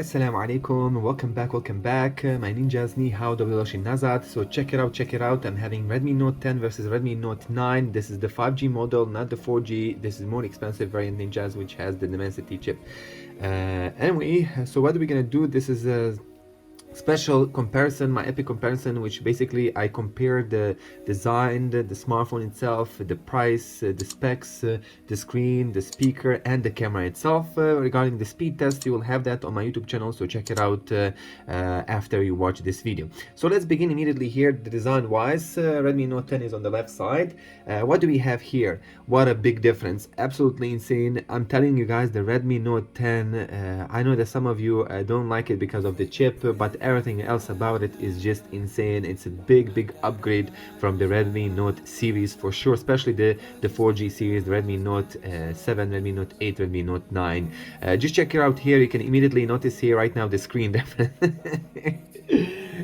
Assalamu alaikum, welcome back. My ninjas ni hao Dawilashi Nazat. So check it out. I'm having Redmi Note 10 versus Redmi Note 9. This is the 5G model, not the 4G. This is more expensive variant ninjas, which has the Dimensity chip. Anyway, so what are we gonna do? This is a special comparison, my epic comparison, which basically I compare the design, the smartphone itself, the price, the specs, the screen, the speaker, and the camera itself. Regarding the speed test, you will have that on my YouTube channel, so check it out after you watch this video. So let's begin immediately here. The design wise, Redmi Note 10 is on the left side. What do we have here? What a big difference, absolutely insane. I'm telling you guys, the Redmi Note 10, I know that some of you don't like it because of the chip, but everything else about it is just insane. It's a big upgrade from the Redmi Note series for sure, especially the 4G series, the Redmi Note 7, Redmi Note 8, Redmi Note 9. Just check it out here. You can immediately notice here right now the screen definitely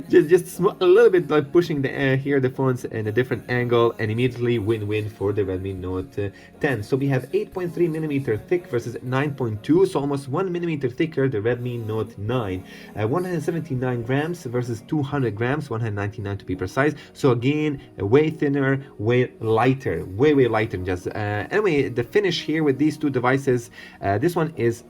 just a little bit like pushing the here the phones in a different angle, and immediately win-win for the Redmi Note 10. So we have 8.3 millimeter thick versus 9.2, so almost 1 millimeter thicker the Redmi Note 9. 179 grams versus 200 grams, 199 to be precise. So again, way thinner, way lighter, way lighter. Just anyway, the finish here with these two devices, this one is,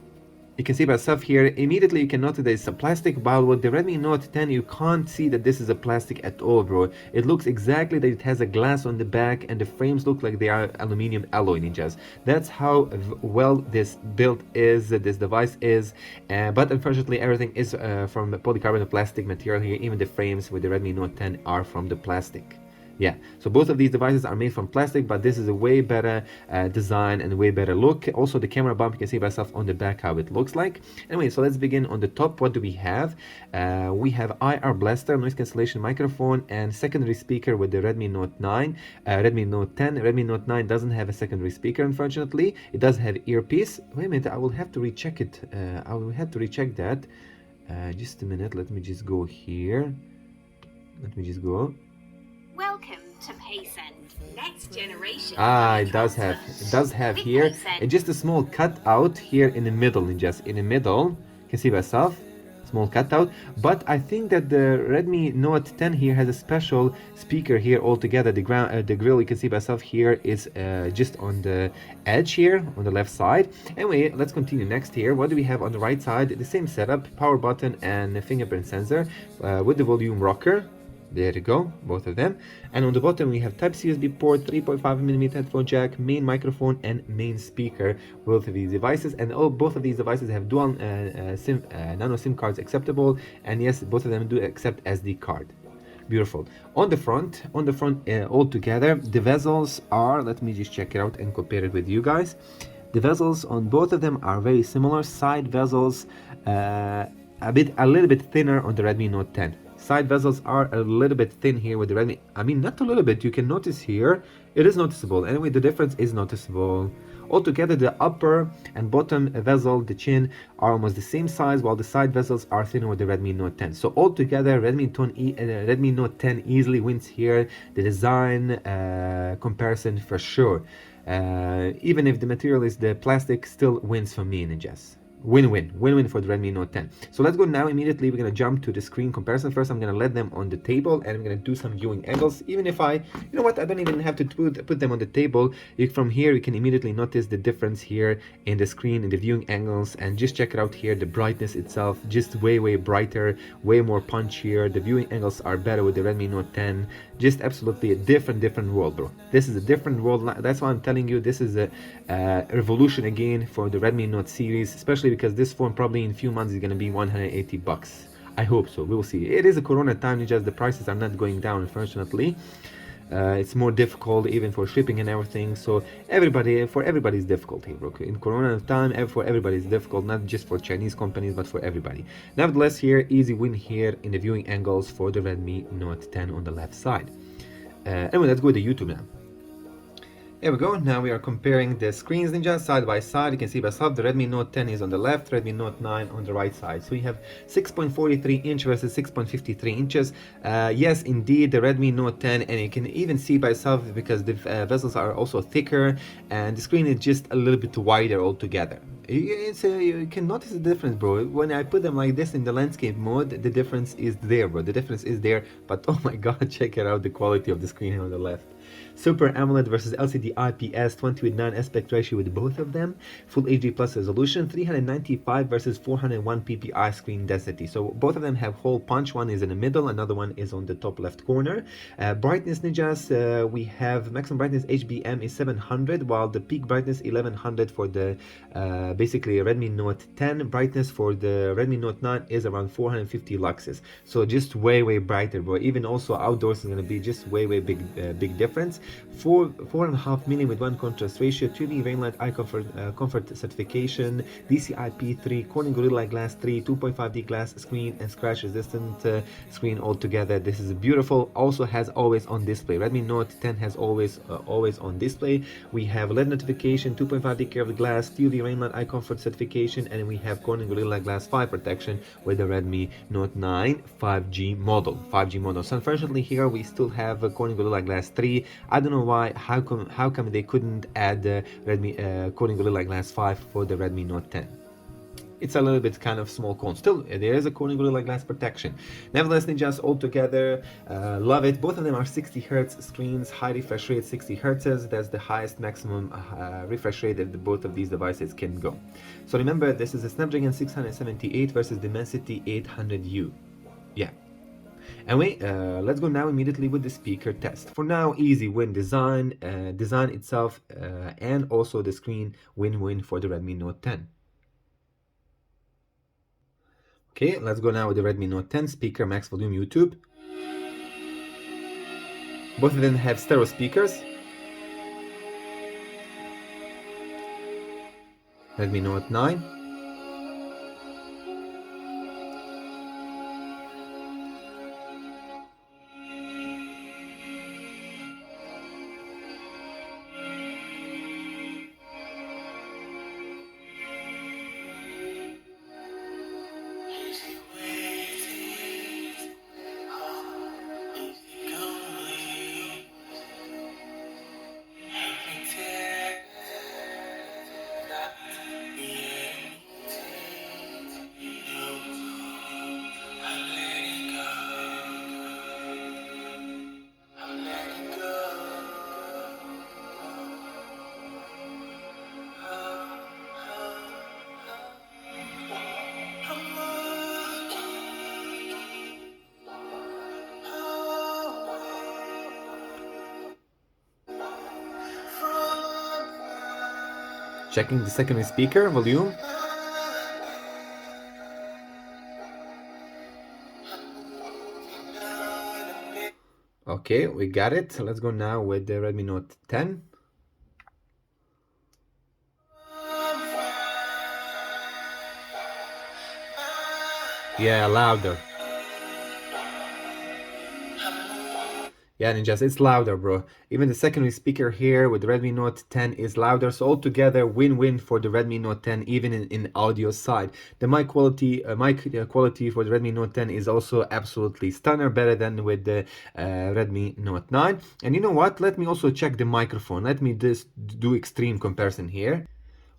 you can see by yourself here, immediately you can notice that it's a plastic, but with the Redmi Note 10 you can't see that this is a plastic at all, bro. It looks exactly that it has a glass on the back, and the frames look like they are aluminum alloy ninjas. That's how well this built is, this device is, but unfortunately everything is from polycarbonate plastic material here. Even the frames with the Redmi Note 10 are from the plastic. Yeah, so both of these devices are made from plastic, but this is a way better design and a way better look. Also the camera bump, you can see by yourself on the back how it looks like. Anyway, so let's begin on the top. What do we have? We have IR blaster, noise cancellation microphone, and secondary speaker with the Redmi Note 9, Redmi Note 10. Redmi Note 9 doesn't have a secondary speaker, unfortunately. It does have earpiece. Wait a minute, I will have to recheck it. I will have to recheck that. Just a minute, let me just go here. Let me just go. Welcome to PaySend, next generation. It does have here just a small cutout here in the middle, just in the middle. You can see by yourself, small cutout. But I think that the Redmi Note 10 here has a special speaker here altogether. The grill, you can see by yourself here, is just on the edge here on the left side. Anyway, let's continue next here. What do we have on the right side? The same setup, power button and fingerprint sensor with the volume rocker. There you go, both of them. And on the bottom we have Type-C USB port, 3.5mm headphone jack, main microphone and main speaker. Both of these devices, and both of these devices have dual nano SIM cards acceptable, and yes, both of them do accept SD card. Beautiful. On the front all together, the bezels are, let me just check it out and compare it with you guys. The bezels on both of them are very similar. Side bezels a little bit thinner on the Redmi Note 10. Side bezels are a little bit thin here with the Redmi. I mean, not a little bit, you can notice here, it is noticeable. Anyway, the difference is noticeable. Altogether, the upper and bottom bezel, the chin, are almost the same size, while the side bezels are thinner with the Redmi Note 10. So altogether, Redmi Note 10 easily wins here. The design comparison for sure. Even if the material is the plastic, still wins for me, ninjas. Win-win for the Redmi Note 10. So let's go now. Immediately we're gonna jump to the screen comparison. First I'm gonna let them on the table, and I'm gonna do some viewing angles. Even if I don't even have to put them on the table. From here you can immediately notice the difference here in the screen, in the viewing angles, and just check it out here. The brightness itself just way brighter, way more punchier. The viewing angles are better with the Redmi Note 10. Just absolutely a different world, bro. This is a different world. That's why I'm telling you, this is a revolution again for the Redmi Note series, especially because this phone probably in a few months is going to be 180 bucks. I hope so. We'll see. It is a corona time, just the prices are not going down, unfortunately. It's more difficult even for shipping and everything, so everybody's difficult here, bro. In corona time, for everybody is difficult, not just for Chinese companies but for everybody. Nevertheless, here easy win here in the viewing angles for the Redmi Note 10 on the left side. Anyway, let's go to YouTube now. Here we go. Now we are comparing the screens, Ninja, side by side. You can see by yourself the Redmi Note 10 is on the left, Redmi Note 9 on the right side. So we have 6.43 inch versus 6.53 inches. Yes, indeed, the Redmi Note 10, and you can even see by yourself because the bezels are also thicker and the screen is just a little bit wider altogether. You can notice the difference, bro. When I put them like this in the landscape mode, the difference is there, bro. The difference is there, but oh my god, check it out, the quality of the screen on the left. Super AMOLED versus LCD IPS, 20:9 aspect ratio with both of them. Full HD plus resolution, 395 versus 401 ppi screen density. So both of them have hole punch. One is in the middle, another one is on the top left corner. Brightness, Ninjas, we have maximum brightness HBM is 700, while the peak brightness 1100 for the basically Redmi Note 10. Brightness for the Redmi Note 9 is around 450 luxes. So just way brighter, bro. Even also outdoors is going to be just way big difference. 4.5 million with one contrast ratio, 2D Rainlight eye comfort certification, DCI-P3, Corning Gorilla Glass 3, 2.5D glass screen, and scratch resistant screen altogether. This is beautiful. Also has always on display. Redmi Note 10 has always on display. We have LED notification, 2.5D curved glass, 2D Rainlight eye comfort certification, and we have Corning Gorilla Glass 5 protection with the Redmi Note 9 5G model. So unfortunately here we still have Corning Gorilla Glass 3. I don't know why, how come they couldn't add the Redmi Corning Gorilla Glass 5 for the Redmi Note 10. It's a little bit kind of small con. Still, there is a Corning Gorilla Glass protection. Nevertheless, Ninjas, altogether, love it. Both of them are 60 Hz screens, high refresh rate, 60 Hz. That's the highest maximum refresh rate that both of these devices can go. So remember, this is a Snapdragon 678 versus Dimensity 800U. Yeah. Anyway, let's go now immediately with the speaker test. For now, easy win design itself, and also the screen win for the Redmi Note 10. Okay, let's go now with the Redmi Note 10 speaker, max volume, YouTube. Both of them have stereo speakers. Redmi Note 9. Checking the secondary speaker volume. Okay, we got it. Let's go now with the Redmi Note 10. Yeah, louder. Yeah, Ninjas, it's louder, bro. Even the secondary speaker here with the Redmi Note 10 is louder. So altogether, win-win for the Redmi Note 10, even in audio side. The mic quality for the Redmi Note 10 is also absolutely stunner, better than with the Redmi Note 9. And you know what? Let me also check the microphone. Let me just do extreme comparison here.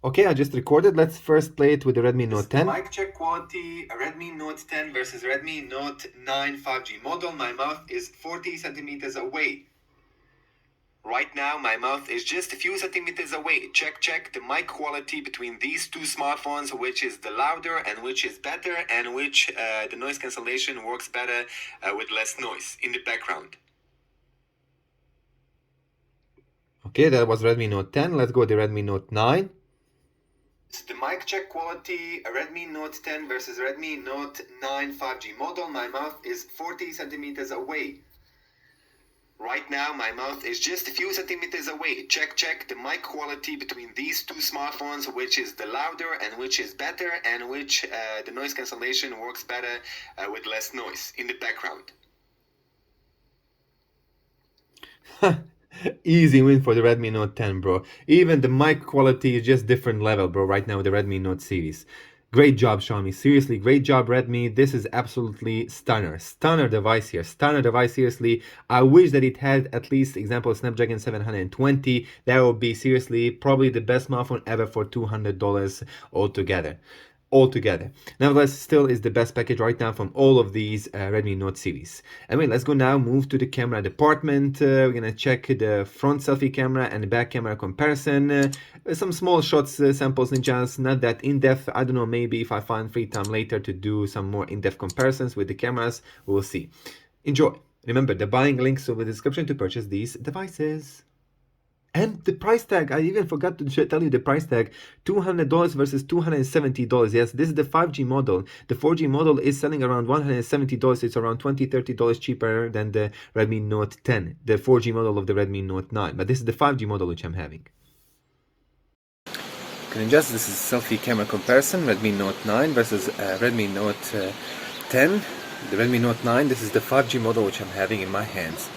Okay, I just recorded. Let's first play it with the Redmi Note 10. Mic check quality, Redmi Note 10 versus Redmi Note 9 5G model. My mouth is 40 centimeters away. Right now, my mouth is just a few centimeters away. Check the mic quality between these two smartphones, which is the louder and which is better, and which the noise cancellation works better with less noise in the background. Okay, that was Redmi Note 10. Let's go to the Redmi Note 9. The mic check quality, Redmi Note 10 versus Redmi Note 9 5G model. My mouth is 40 centimeters away. Right now, my mouth is just a few centimeters away. Check the mic quality between these two smartphones, which is the louder and which is better, and which the noise cancellation works better with less noise in the background. Easy win for the Redmi Note 10, bro. Even the mic quality is just different level, bro, right now with the Redmi Note series. Great job, Xiaomi. Seriously, great job, Redmi. This is absolutely stunner. Stunner device here. Stunner device, seriously. I wish that it had at least, example, Snapdragon 720. That would be, seriously, probably the best smartphone ever for $200 altogether. Nevertheless, still is the best package right now from all of these Redmi Note series. Anyway, let's go now move to the camera department. We're gonna check the front selfie camera and the back camera comparison. Some small shots, samples, ninjas, not that in-depth. I don't know, maybe if I find free time later to do some more in-depth comparisons with the cameras, we'll see. Enjoy. Remember, the buying links are in the description to purchase these devices. And the price tag, I even forgot to tell you the price tag, $200 versus $270. Yes, this is the 5G model. The 4G model is selling around $170. It's around $20, $30 cheaper than the Redmi Note 10, the 4G model of the Redmi Note 9. But this is the 5G model which I'm having. Can adjust, this is selfie camera comparison, Redmi Note 9 versus Redmi Note 10. The Redmi Note 9, this is the 5G model which I'm having in my hands.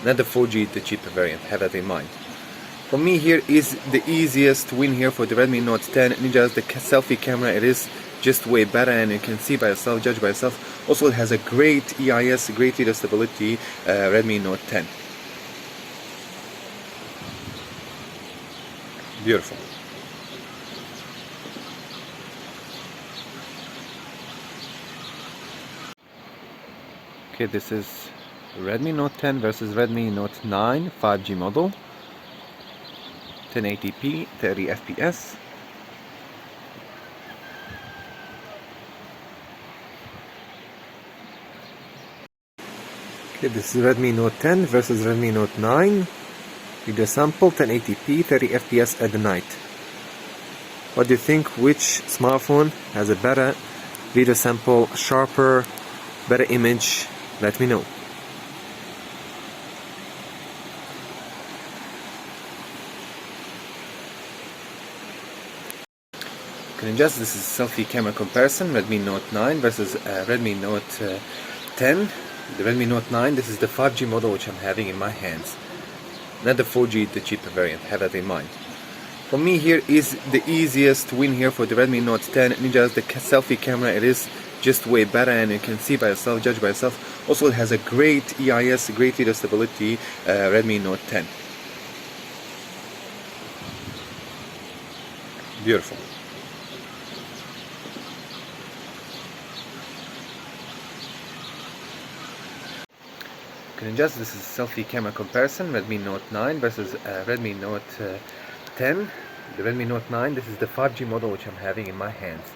Not the 4G, the cheaper variant, have that in mind. For me, here is the easiest win here for the Redmi Note 10. Ninjas, the selfie camera, it is just way better, and you can see by yourself, judge by yourself. Also, it has a great EIS, great video stability, Redmi Note 10. Beautiful. Okay, this is Redmi Note 10 versus Redmi Note 9 5G model. 1080p, 30 FPS. Okay, this is Redmi Note 10 versus Redmi Note 9. Video sample, 1080p, 30 FPS at the night. What do you think? Which smartphone has a better video sample, sharper, better image? Let me know. Just this is selfie camera comparison, Redmi Note 9 versus Redmi Note 10. The Redmi Note 9, this is the 5G model which I'm having in my hands. Not the 4G, the cheaper variant, have that in mind. For me, here is the easiest win here for the Redmi Note 10. Ninjas, the selfie camera, it is just way better, and you can see by yourself, judge by yourself. Also, it has a great EIS, great video stability, Redmi Note 10. Beautiful. Can adjust, this is selfie camera comparison, Redmi Note 9 versus Redmi Note 10. The Redmi Note 9, this is the 5G model which I'm having in my hands.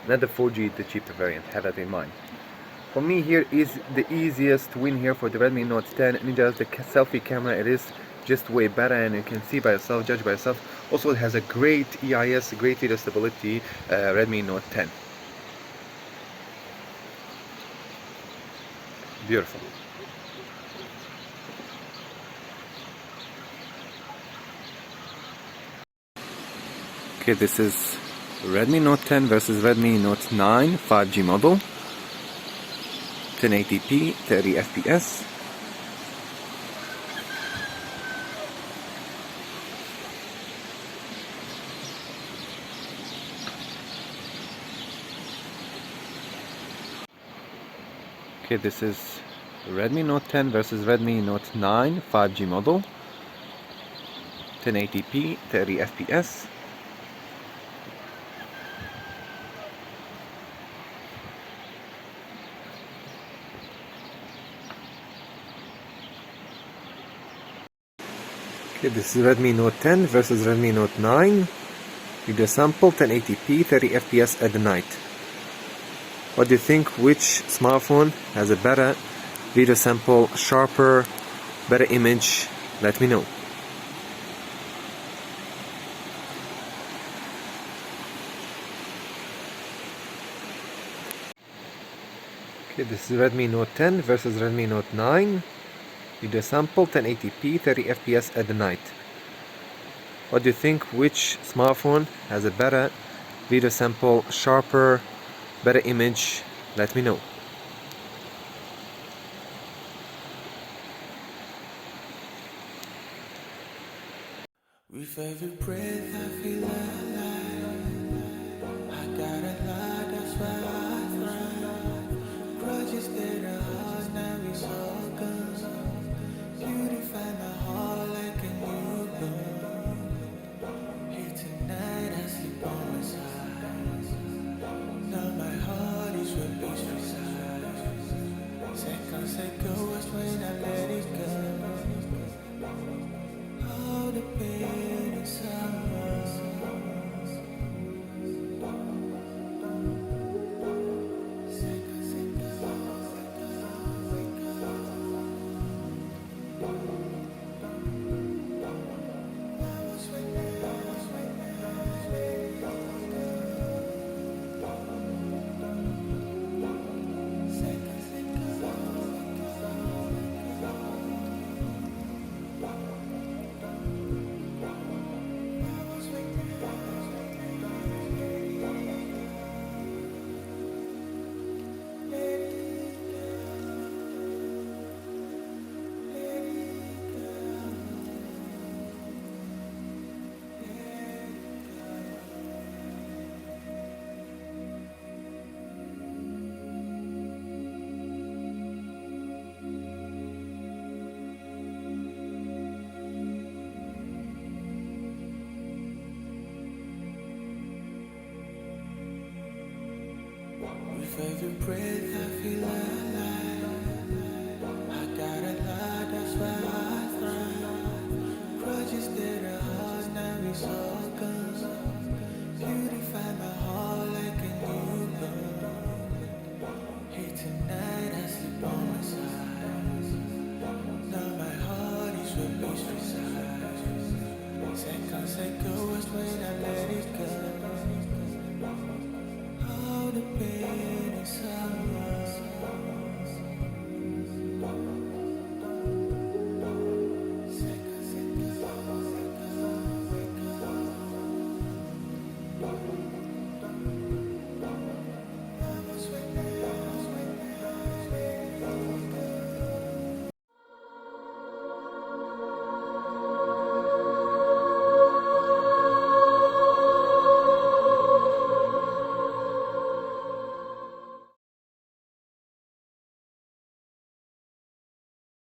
Not the 4G, the cheaper variant, have that in mind. For me, here is the easiest win here for the Redmi Note 10. Ninjas, the selfie camera, it is just way better, and you can see by yourself, judge by yourself. Also, it has a great EIS, great video stability, Redmi Note 10. Beautiful. Okay, this is Redmi Note 10 versus Redmi Note 9 5G model. 1080p, 30 FPS. Okay, this is Redmi Note 10 versus Redmi Note 9 5G model. 1080p, 30 FPS. Okay, this is Redmi Note 10 versus Redmi Note 9. Video sample, 1080p, 30 FPS at the night. What do you think? Which smartphone has a better video sample, sharper, better image? Let me know. Okay, this is Redmi Note 10 versus Redmi Note 9. Video sample, 1080p, 30 FPS at the night. What do you think? Which smartphone has a better video sample, sharper, better image? Let me know. With every breath I feel alive. I got a lot, that's why I thrive. Grudges that are hard, now it's all gone. Beautify my heart like a newborn. Here tonight I sleep on my side. Now my heart is where peace resides. Seconds ago was when I let it go. All the pain and sorrow. Seconds ago, I was when I let it go. Seconds ago, with every breath I feel alive.